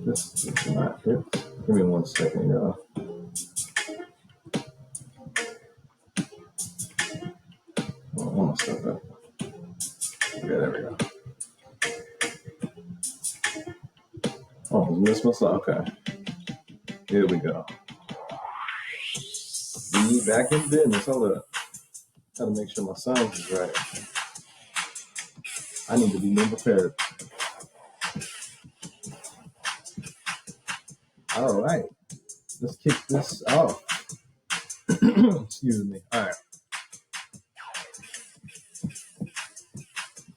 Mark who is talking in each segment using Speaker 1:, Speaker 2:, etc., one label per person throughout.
Speaker 1: This is not it. Give me 1 second, y'all. Almost stuff up. Yeah, there we go. Oh, missed myself. Okay. Here we go. Be back in business. Hold up. Gotta make sure my sound is right. I need to be more prepared. All right. Let's kick this off. Excuse me. All right.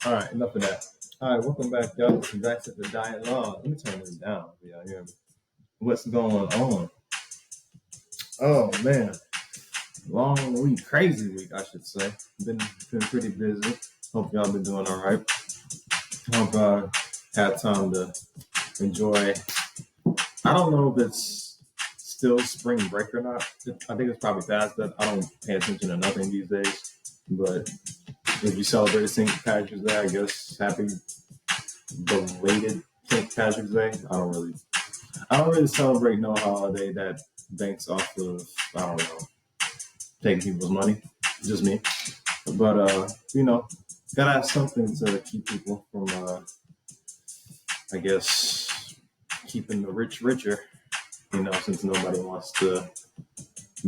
Speaker 1: All right. Enough of that. All right. Welcome back, y'all. Back to the dialogue. Let me turn this down. Y'all hear me? What's going on? Oh, man. Long week. Crazy week, I should say. Been pretty busy. Hope y'all been doing all right. Hope I had time to enjoy. I don't know if it's still spring break or not. I think it's probably past that. I don't pay attention to nothing these days. But if you celebrate St. Patrick's Day, I guess happy belated St. Patrick's Day. I don't really celebrate no holiday that banks off of, I don't know, taking people's money. Just me. But gotta have something to keep people from I guess keeping the rich richer, since nobody wants to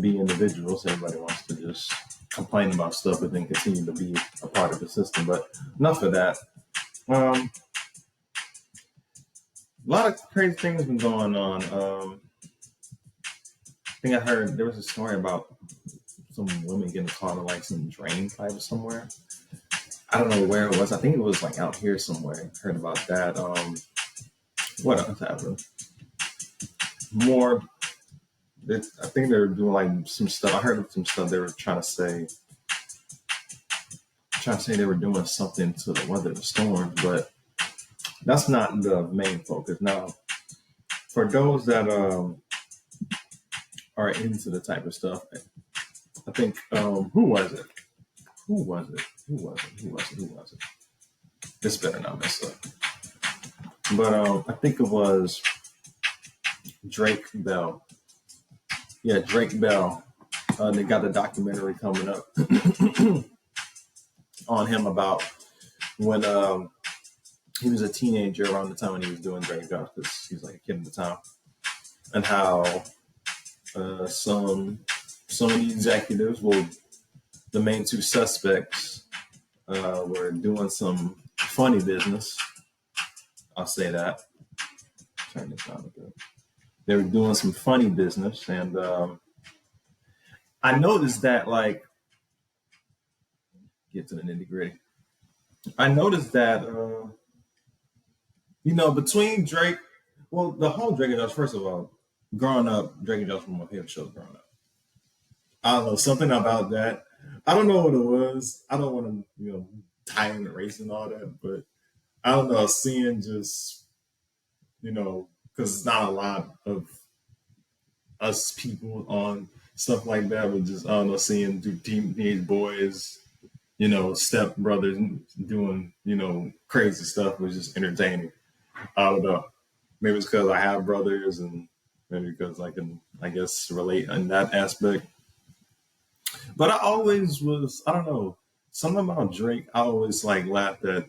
Speaker 1: be individuals. Everybody wants to just complain about stuff but then continue to be a part of the system. But enough of that. A lot of crazy things have been going on. I think I heard there was a story about some women getting caught in like some drain pipe somewhere. I don't know where it was. I think it was like out here somewhere. I heard about that. What else happened? More. I think they were doing like some stuff. I heard of some stuff they were trying to say they were doing something to the weather, the storm, but that's not the main focus. Now, for those that are into the type of stuff, I think who was it? This better not mess up. But I think it was Drake Bell. Yeah, Drake Bell. They got the documentary coming up on him about when he was a teenager around the time when he was doing Drake Bell, because he was like a kid at the time, and how some of the executives, the main two suspects, were doing some funny business. I'll say that. Turn this down a bit. They were doing some funny business, and I noticed that, like, get to the nitty gritty. I noticed that, between Drake, the whole Drake and Josh, first of all, growing up, Drake and Josh were my favorite shows growing up. I don't know, something about that. I don't know what it was. I don't want to, tie in the race and all that, but I don't know, seeing just, because it's not a lot of us people on stuff like that, but just, I don't know, seeing teenage boys, step brothers doing, crazy stuff was just entertaining. I don't know. Maybe it's because I have brothers, and maybe because I can, I guess, relate in that aspect. But I always was, I don't know, something about Drake, I always like laughed at.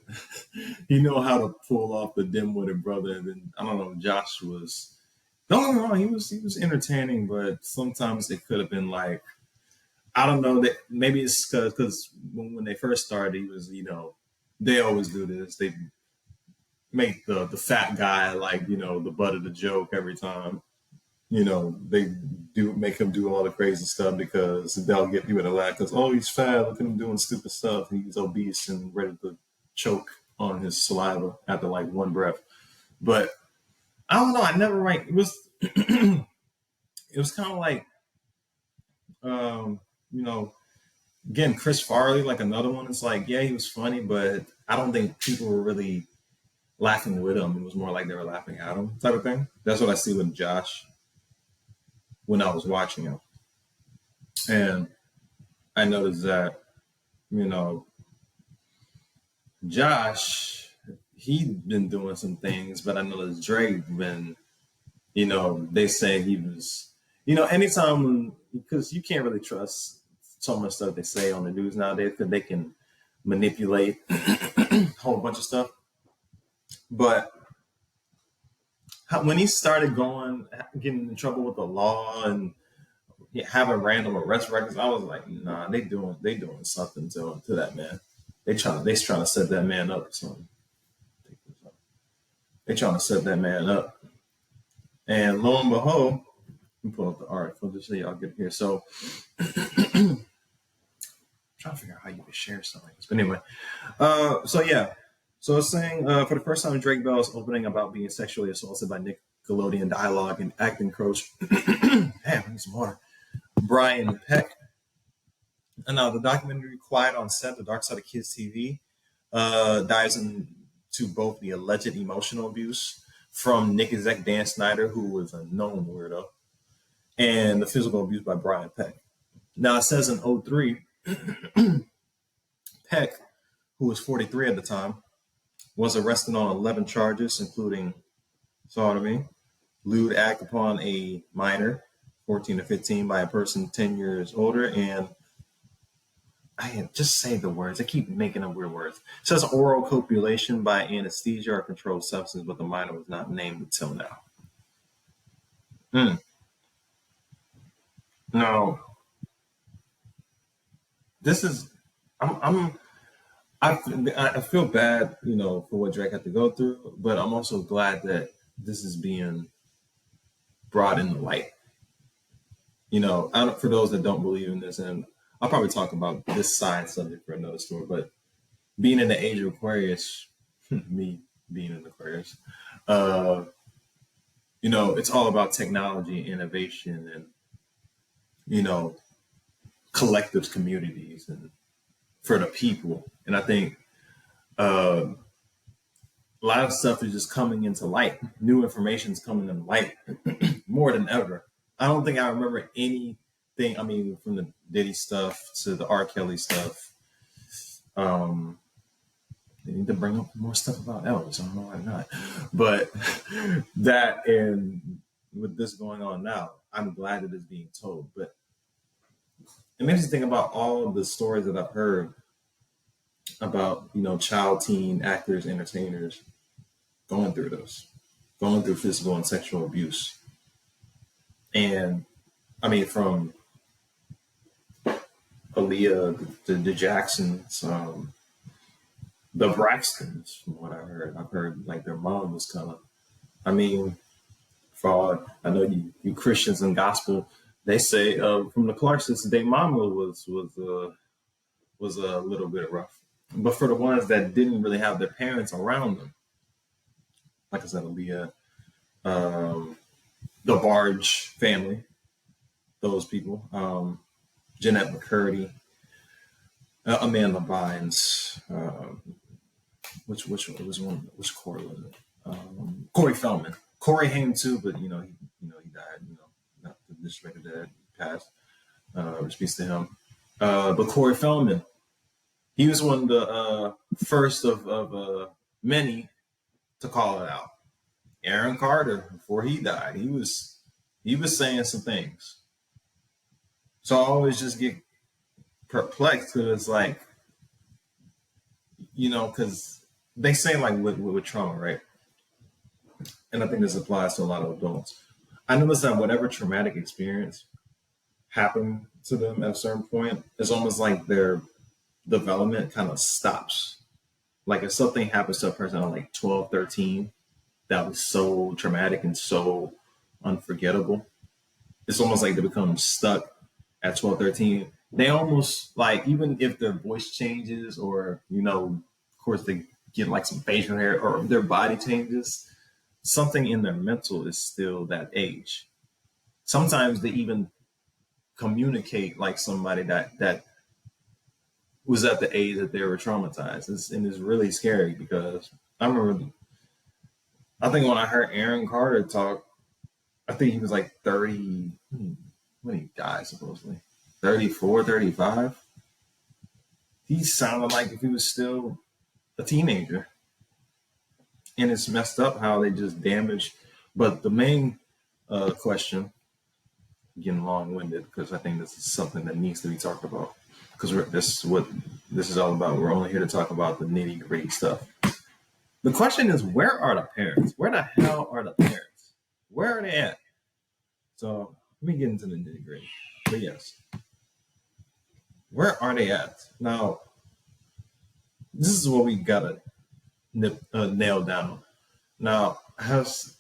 Speaker 1: He know how to pull off the dim-witted brother. And then, I don't know, Josh was, don't get me wrong, he was entertaining, but sometimes it could have been like, I don't know, that maybe it's because when they first started, he was, they always do this. They make the fat guy like, the butt of the joke every time. They do make him do all the crazy stuff because they'll get people to laugh because, oh, he's fat. Look at him doing stupid stuff. He's obese and ready to choke on his saliva after like one breath. But I don't know. I never it was, it was kind of like, again, Chris Farley, like another one. It's like, yeah, he was funny, but I don't think people were really laughing with him. It was more like they were laughing at him type of thing. That's what I see with Josh when I was watching him. And I noticed that, Josh, he'd been doing some things, but I noticed Drake been They say he was, anytime, because you can't really trust so much stuff they say on the news nowadays because they can manipulate a whole bunch of stuff. But when he started getting in trouble with the law and having random arrest records, I was like, nah, they doing something to that man. They trying to set that man up or something. They trying to set that man up. And lo and behold, let me pull up the article just so y'all get here. So I'm trying to figure out how you can share something like this. But anyway, so yeah. So it's saying for the first time, Drake Bell is opening about being sexually assaulted by Nickelodeon dialogue and acting coach. Damn, I need some water. Brian Peck. And now the documentary Quiet on Set, The Dark Side of Kids TV, dives into both the alleged emotional abuse from Nick exec Dan Snyder, who was a known weirdo, and the physical abuse by Brian Peck. Now it says in 2003, Peck, who was 43 at the time, was arrested on 11 charges, including sodomy, lewd act upon a minor, 14 to 15, by a person 10 years older, and I just say the words. I keep making up weird words. It says oral copulation by anesthesia or controlled substance, but the minor was not named until now. No, this is. I feel bad, for what Drake had to go through, but I'm also glad that this is being brought into light. For those that don't believe in this, and I'll probably talk about this side subject for another story, but being in the age of Aquarius, me being in Aquarius, it's all about technology, innovation, and, collective communities and for the people. And I think a lot of stuff is just coming into light. New information is coming into light more than ever. I don't think I remember anything. I mean, from the Diddy stuff to the R. Kelly stuff. They need to bring up more stuff about Elvis. I don't know why not. But that, and with this going on now, I'm glad it is being told. But it makes me think about all the stories that I've heard about, child, teen actors, entertainers going through physical and sexual abuse. And I mean, from Aaliyah, the Jacksons, the Braxtons, from what I've heard like their mom was kind of, I mean, for all I know, you Christians and gospel, they say from the Clarksons, their mama was a little bit rough. But for the ones that didn't really have their parents around them, like I said, Aaliyah, the Barge family, those people, Jeanette McCurdy, Amanda Bynes, which Corey was it? Corey Feldman. Corey Haim too, but he died. Not the disrespect that he passed. Which speaks to him. But Corey Feldman, he was one of the first of many to call it out. Aaron Carter, before he died, he was saying some things. So I always just get perplexed because it's like, because they say like with trauma, right? And I think this applies to a lot of adults. I noticed that whatever traumatic experience happened to them at a certain point, it's almost like their development kind of stops. Like if something happens to a person at like 12, 13, that was so traumatic and so unforgettable, it's almost like they become stuck at 12, 13. They almost like, even if their voice changes or, of course they get like some facial hair or their body changes, something in their mental is still that age. Sometimes they even communicate like somebody that was at the age that they were traumatized. And it's really scary because I think when I heard Aaron Carter talk, I think he was like 30, when he died, supposedly. 34, 35. He sounded like if he was still a teenager. And it's messed up how they just damage. But the main question, getting long-winded because I think this is something that needs to be talked about because this is what this is all about. We're only here to talk about the nitty-gritty stuff. The question is, where are the parents? Where the hell are the parents? Where are they at? So let me get into the nitty-gritty. But yes, where are they at? Now, this is what we gotta nail down. Now, has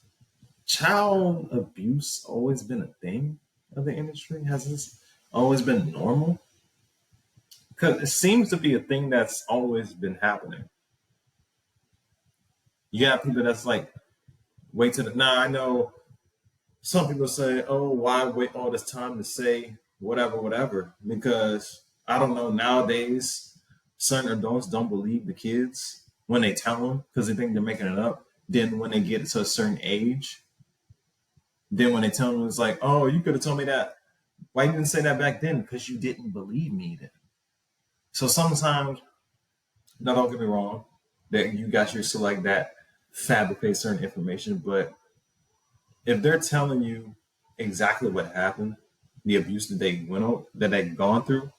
Speaker 1: child abuse always been a thing of the industry? Has this always been normal? Because it seems to be a thing that's always been happening. You got people that's like, wait till the. Now, I know some people say, oh, why wait all this time to say whatever, whatever? Because I don't know, nowadays, certain adults don't believe the kids when they tell them because they think they're making it up. Then when they get to a certain age, then when they tell them, it's like, oh, you could have told me that. Why you didn't say that back then? Because you didn't believe me then. So sometimes, now don't get me wrong, that you guys used to like that fabricate certain information, but if they're telling you exactly what happened, the abuse that they went on, that they've gone through,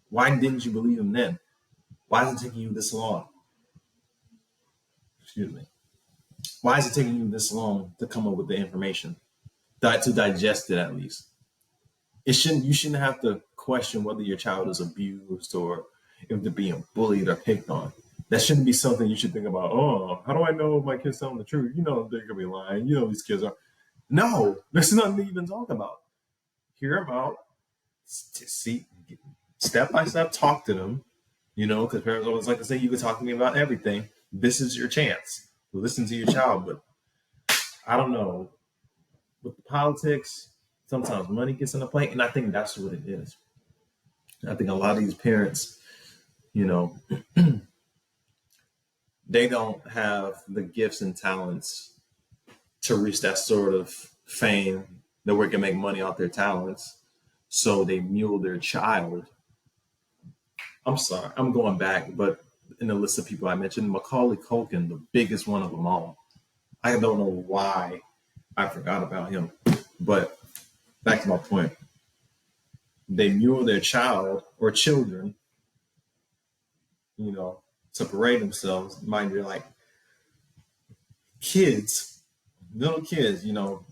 Speaker 1: why didn't you believe them then? Why is it taking you this long? Excuse me. Why is it taking you this long to come up with the information? To digest it at least. You shouldn't have to question whether your child is abused or if they're being bullied or picked on. That shouldn't be something you should think about. Oh, how do I know if my kid's telling the truth? You know they're gonna be lying. You know these kids are. No, there's nothing to even talk about. Hear them out, see, step by step, talk to them. You know, because parents always like to say, "You can talk to me about everything. This is your chance. Listen to your child." But I don't know. With the politics, sometimes money gets in the play, and I think that's what it is. I think a lot of these parents, you know, they don't have the gifts and talents to reach that sort of fame that we can make money off their talents. So they mule their child. I'm sorry, I'm going back, but in the list of people I mentioned, Macaulay Culkin, the biggest one of them all. I don't know why I forgot about him, but back to my point. They mule their child or children, you know, to parade themselves. Mind you, like kids, little kids, you know,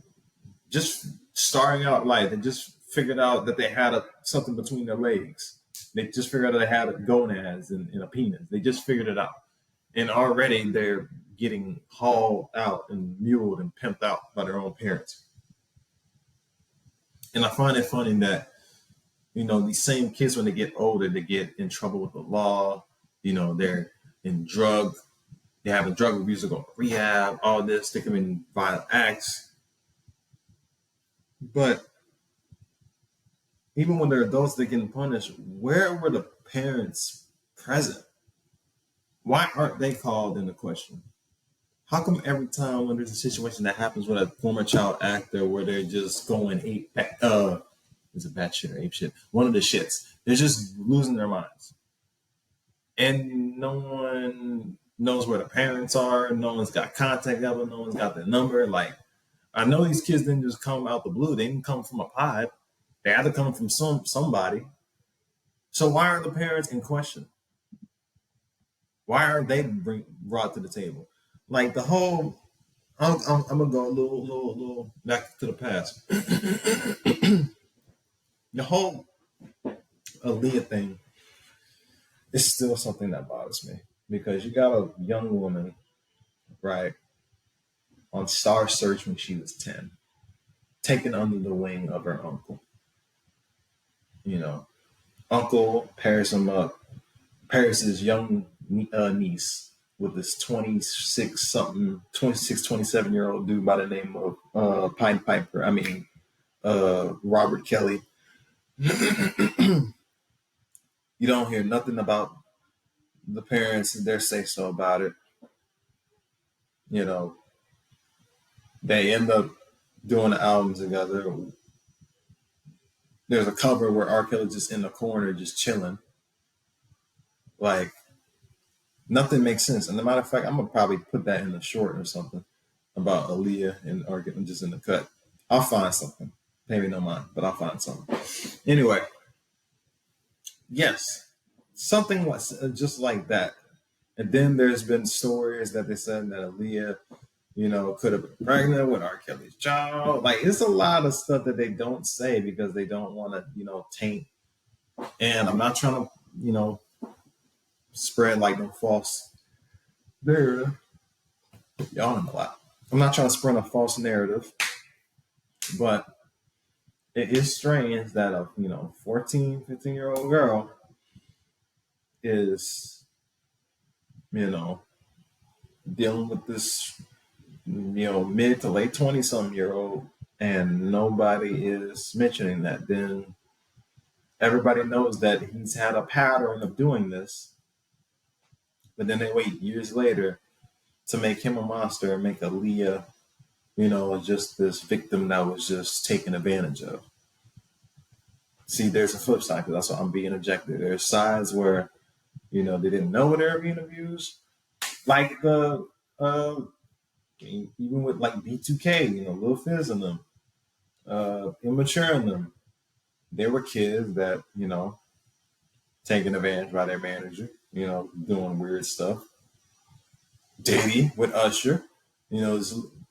Speaker 1: just starting out life and just figured out that they had something between their legs. They just figured out they had a gonads and a penis. They just figured it out. And already they're getting hauled out and muled and pimped out by their own parents. And I find it funny that, you know, these same kids, when they get older, they get in trouble with the law. You know, they're in they have a drug abuse, they go to rehab, all this, they commit violent acts. But even when they're adults, they're getting punished. Where were the parents present? Why aren't they called into question? How come every time when there's a situation that happens with a former child actor where they're just going is it bad shit or ape shit? One of the shits. They're just losing their minds. And no one knows where the parents are. No one's got contact of them. No one's got their number. Like, I know these kids didn't just come out the blue. They didn't come from a pod. They had to come from somebody. So why aren't the parents in question? Why aren't they brought to the table? Like the whole, I'm gonna go a little back to the past. The whole Aaliyah thing is still something that bothers me because you got a young woman, right, on Star Search when she was 10, taken under the wing of her uncle. You know, uncle pairs him up, pairs his young niece with this 26, 27-year-old dude by the name of Pied Piper. I mean, Robert Kelly. You don't hear nothing about the parents and their say so about it. You know, they end up doing the album together. There's a cover where R. Kelly just in the corner, just chilling. Like, nothing makes sense. And as a matter of fact, I'm gonna probably put that in the short or something about Aaliyah and R. Kelly just in the cut. I'll find something. Maybe not mine, but I'll find something. Anyway, yes, something was just like that. And then there's been stories that they said that Aaliyah, could have been pregnant with R. Kelly's child. Like, it's a lot of stuff that they don't say because they don't want to, taint. And I'm not trying to, spread like no false narrative. Y'all know a lot. I'm not trying to spread a false narrative, but it is strange that a 14, 15-year-old girl is dealing with this mid to late 20 something year old, and nobody is mentioning that. Then everybody knows that he's had a pattern of doing this, but then they wait years later to make him a monster and make Aaliyah just this victim that was just taken advantage of. See, there's a flip side, because that's what I'm being objective. There's sides where they didn't know they were being abused, like the even with like B2K, Lil Fizz and them, Immature and them. They were kids that taken advantage by their manager, doing weird stuff. Diddy with Usher,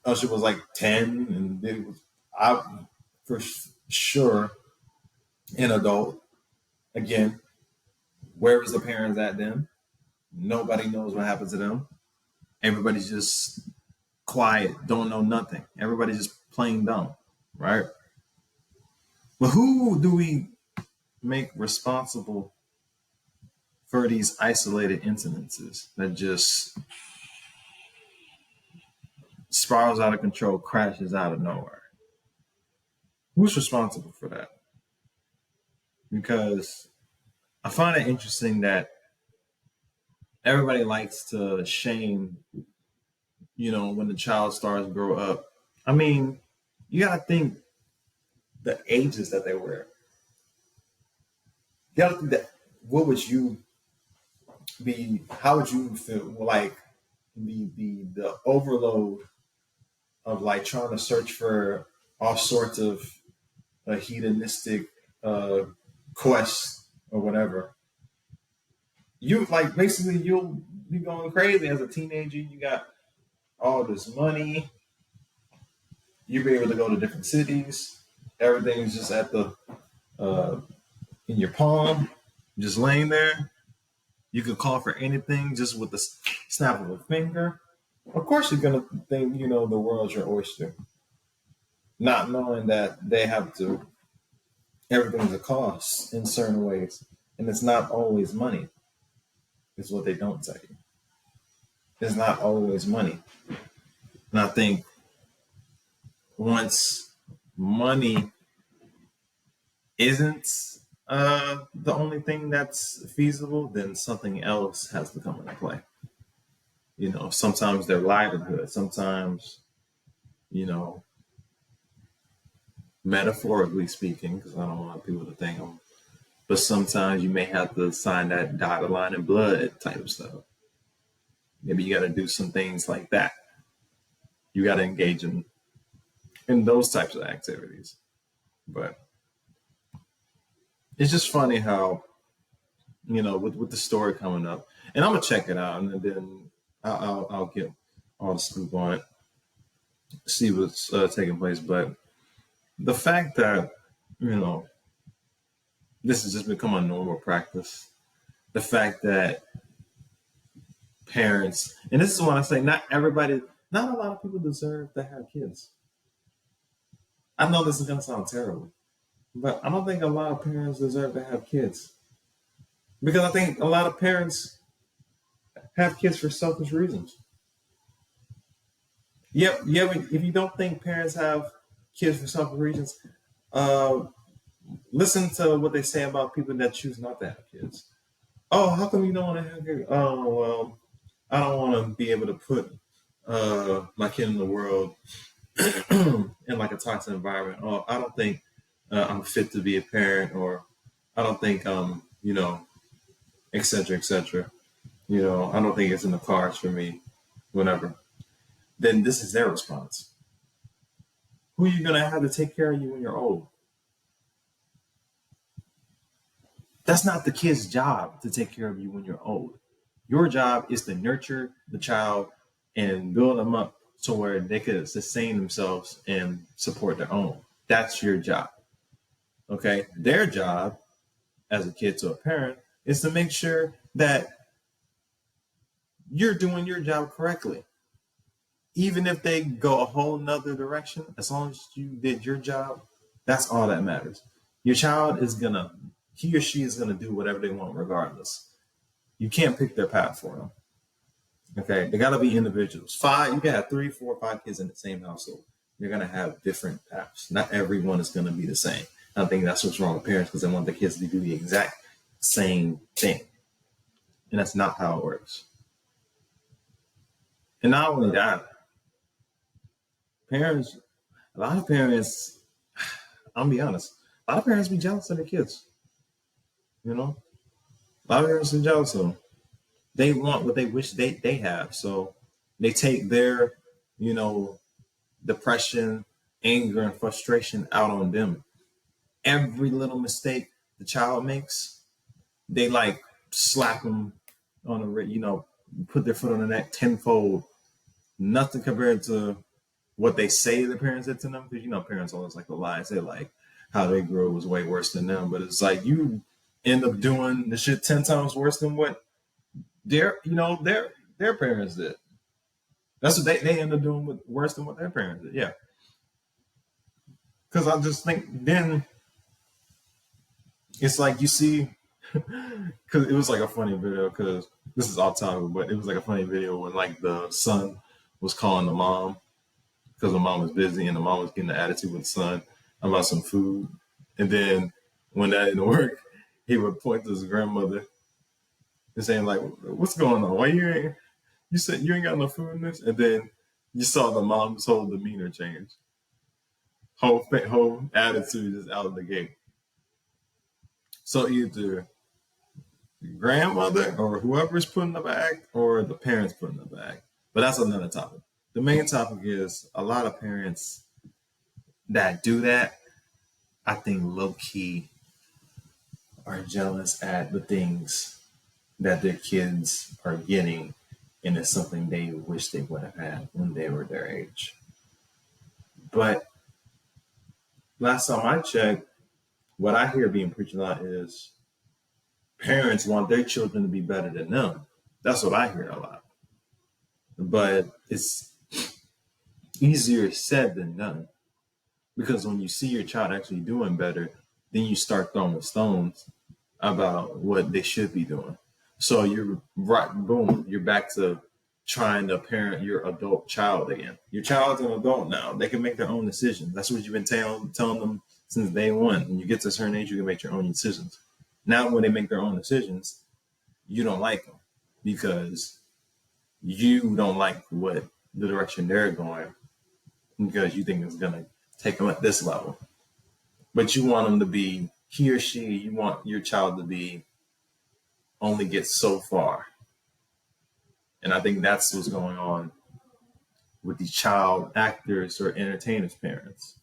Speaker 1: Usher was like 10, and Diddy was, for sure, an adult. Again, where was the parents at then? Nobody knows what happened to them. Everybody's just quiet, don't know nothing. Everybody's just playing dumb, right? But who do we make responsible for these isolated incidences that just spirals out of control, crashes out of nowhere? Who's responsible for that? Because I find it interesting that everybody likes to shame, when the child stars grow up. I mean, you got to think the ages that they were. You got to think that, what would you be, how would you feel like the overload of like trying to search for all sorts of hedonistic quests or whatever? You like basically you'll be going crazy as a teenager. You got all this money. You'll be able to go to different cities. Everything's just at the in your palm, just laying there. You could call for anything just with the snap of a finger. Of course, you're gonna think the world's your oyster, not knowing that they have to. Everything's a cost in certain ways, and it's not always money. Is what they don't tell you. It's not always money, and I think once money isn't the only thing that's feasible, then something else has to come into play. Sometimes their livelihood, sometimes, metaphorically speaking, because I don't want people to think but sometimes you may have to sign that dotted line in blood type of stuff. Maybe you got to do some things like that. You got to engage in those types of activities. But it's just funny how, with the story coming up, and I'm gonna check it out, and then I'll get all the scoop on it, see what's taking place. But the fact that this has just become a normal practice, the fact that parents, and this is what I say, not a lot of people deserve to have kids. I know this is gonna sound terrible, but I don't think a lot of parents deserve to have kids. Because I think a lot of parents have kids for selfish reasons. Yep. If you don't think parents have kids for selfish reasons, listen to what they say about people that choose not to have kids. Oh, how come you don't want to have kids? Oh, well, I don't want to be able to put my kid in the world in like a toxic environment. Oh, I don't think I'm fit to be a parent, or I don't think et cetera, et cetera. I don't think it's in the cards for me, whatever. Then this is their response. Who are you going to have to take care of you when you're old? That's not the kid's job to take care of you when you're old. Your job is to nurture the child and build them up to where they could sustain themselves and support their own. That's your job. Okay. Their job as a kid to a parent is to make sure that you're doing your job correctly. Even if they go a whole nother direction, as long as you did your job, that's all that matters. Your child is gonna, he or she is gonna do whatever they want regardless. You can't pick their path for them. Okay, they gotta be individuals. Five, you can have 3, 4, 5 kids in the same household. You're gonna have different paths. Not everyone is gonna be the same. I think that's what's wrong with parents because they want the kids to do the exact same thing. And that's not how it works. And not only that, parents, a lot of parents, I'll be honest, a lot of parents be jealous of their kids. You know, a lot of parents are jealous of them. They want what they wish they have. So they take their, you know, depression, anger, and frustration out on them. Every little mistake the child makes, they like slap them on the, you know, put their foot on the neck tenfold. Nothing compared to what they say the parents did to them, because you know parents always like to lie. Say like how they grew up was way worse than them, but it's like you end up doing the shit 10 times worse than what their parents did. That's what they end up doing with worse than what their parents did. Yeah, because I just think then it's like you see, because it was like a funny video. Because this is off topic, but it was like a funny video when like the son was calling the mom because the mom was busy and the mom was getting an attitude with the son about some food. And then when that didn't work, he would point to his grandmother and saying like, "What's going on? Why you said you ain't got no food in this?" And then you saw the mom's whole demeanor change, whole attitude is out of the gate. So either grandmother or whoever's putting the bag or the parents putting the bag. But that's another topic. The main topic is a lot of parents that do that, I think low key are jealous at the things that their kids are getting, and it's something they wish they would have had when they were their age. But last time I checked, what I hear being preached a lot is parents want their children to be better than them. That's what I hear a lot. But it's easier said than done. Because when you see your child actually doing better, then you start throwing stones about what they should be doing. So you're right, boom, you're back to trying to parent your adult child again. Your child's an adult now. They can make their own decisions. That's what you've been telling them since day one. When you get to a certain age, you can make your own decisions. Now, when they make their own decisions, you don't like them because you don't like what the direction they're going because you think it's going to take them at this level. But you want them to be, he or she, you want your child to be only get so far. And I think that's what's going on with these child actors or entertainers' parents.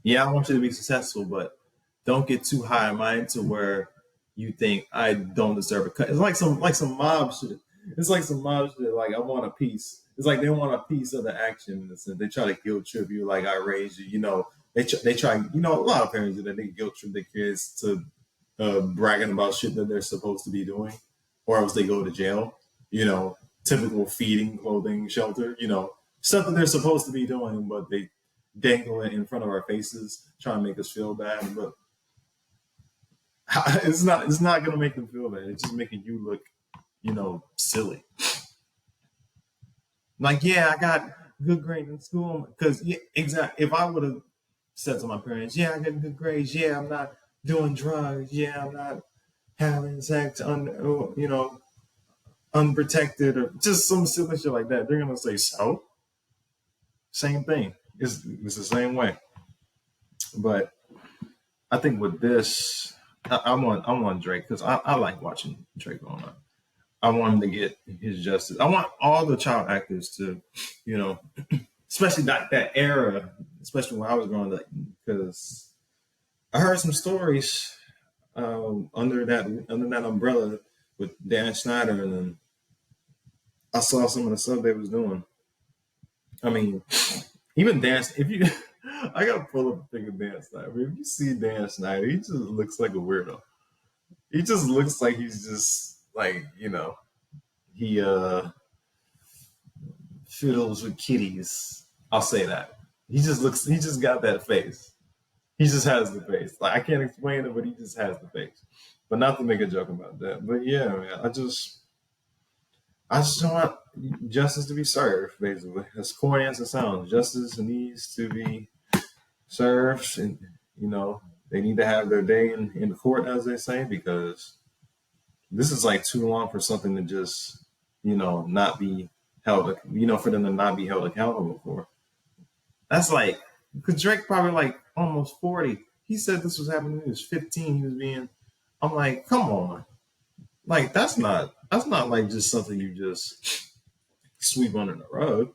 Speaker 1: Yeah, I want you to be successful, but don't get too high in mind to where you think I don't deserve a cut. It's like some mob shit. It's like some mob shit. Like I want a piece. It's like they want a piece of the action. They try to guilt trip you. Like I raised you. You know, they try. You know, a lot of parents do that. They guilt trip their kids to bragging about shit that they're supposed to be doing, or else they go to jail. You know, typical feeding, clothing, shelter. You know, stuff that they're supposed to be doing, but they dangle it in front of our faces, trying to make us feel bad. But it's not going to make them feel bad. It's just making you look, you know, silly. Like, yeah, I got good grades in school because yeah, exactly. If I would have said to my parents, yeah, I got good grades. Yeah, I'm not doing drugs. Yeah, I'm not having sex you know, unprotected or just some silly shit like that. They're gonna say so. Same thing. It's the same way. But I think with this, I'm on Drake because I like watching Drake going on. I want him to get his justice. I want all the child actors to, you know, especially that era, especially when I was growing up, because I heard some stories under that umbrella with Dan Schneider, and then I saw some of the stuff they was doing. I mean, even Dan, if you, I gotta pull up a thing of Dan Snyder. If you see Dan Snyder, he just looks like a weirdo. He just looks like he's just like, he fiddles with kitties. I'll say that. He just got that face. He just has the face. Like I can't explain it, but he just has the face. But not to make a joke about that. But yeah, man, I just want justice to be served, basically. As corny as it sounds, justice needs to be served, and they need to have their day in the court, as they say, because this is like too long for something to just, not be held, for them to not be held accountable for. That's like, because Drake probably like almost 40. He said this was happening when he was 15. He was being, I'm like, come on. Like, that's not like just something you just sweep under the rug.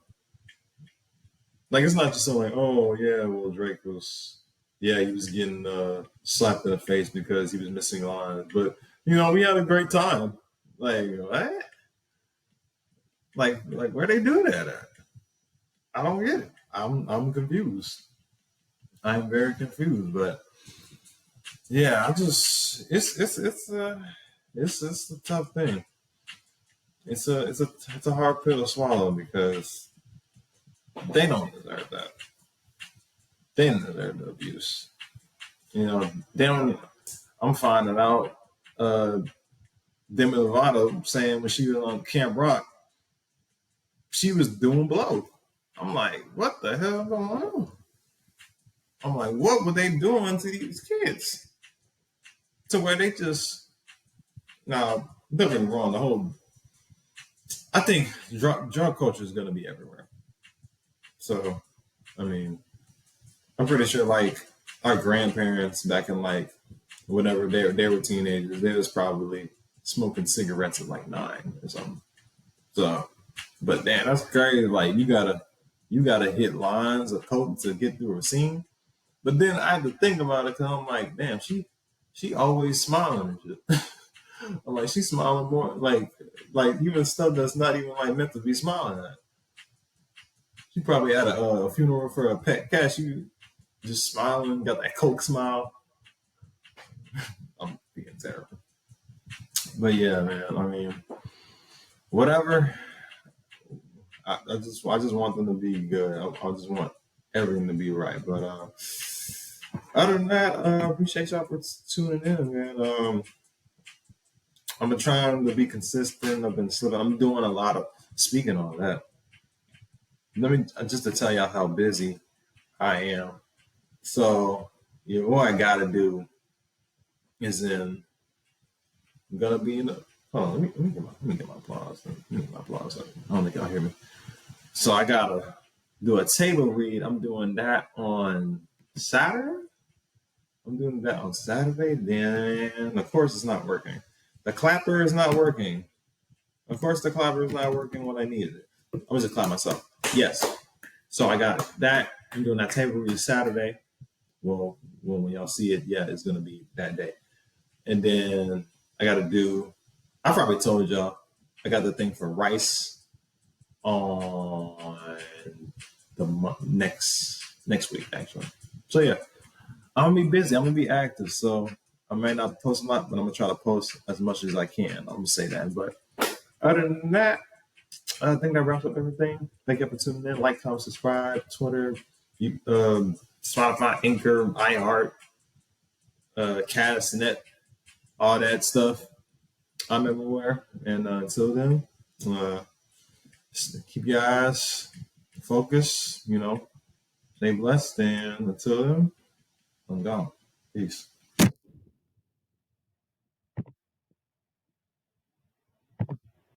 Speaker 1: Like, it's not just so like, oh, yeah, well, Drake was, yeah, he was getting slapped in the face because he was missing lines. But, we had a great time. Like, what? Like where they do that at? I don't get it. I'm confused. I'm very confused, but yeah, it's a tough thing. It's a hard pill to swallow because they don't deserve that. They don't deserve the abuse. They don't. I'm finding out. Demi Lovato saying when she was on Camp Rock, she was doing blow. I'm like, what the hell going on? I'm like, what were they doing to these kids? To where they just now, don't get me wrong, I think drug culture is gonna be everywhere. So, I mean, I'm pretty sure like our grandparents back in like whenever they were teenagers, they was probably smoking cigarettes at like 9 or something. So, but damn, that's crazy. Like you gotta hit lines of coke to get through a scene. But then I had to think about it because I'm like, damn, she always smiling and shit. I'm like, she's smiling more like even stuff that's not even like meant to be smiling at. She probably had a funeral for a pet cat. She just smiling, got that coke smile. I'm being terrible. But yeah, man. I mean, whatever. I just want them to be good. I just want everything to be right. But other than that, appreciate y'all for tuning in, man. I'm trying to be consistent. I've been slipping. I'm doing a lot of speaking on that. Let me just to tell y'all how busy I am. So, what I gotta do is then I'm gonna be in the. Hold on, let me get my applause. Let me get my applause. I don't think y'all hear me. So I gotta do a table read. I'm doing that on Saturday. I'm doing that on Saturday. Then of course it's not working. The clapper is not working. Of course the clapper is not working when I needed it. I'm gonna just clap myself. Yes. So I got that. I'm doing that table read Saturday. Well, when y'all see it, yeah, it's gonna be that day. And then I gotta do. I probably told y'all I got the thing for rice on the next week actually. So yeah, I'm gonna be busy. I'm gonna be active. So I may not post a lot, but I'm gonna try to post as much as I can. I'm gonna say that. But other than that, I think that wraps up everything. Thank you for tuning in. Like, comment, subscribe, Twitter, Spotify, Anchor, iHeart, Castnet, all that stuff. I'm everywhere. And until then, keep your eyes focused, stay blessed. And until then, I'm gone. Peace.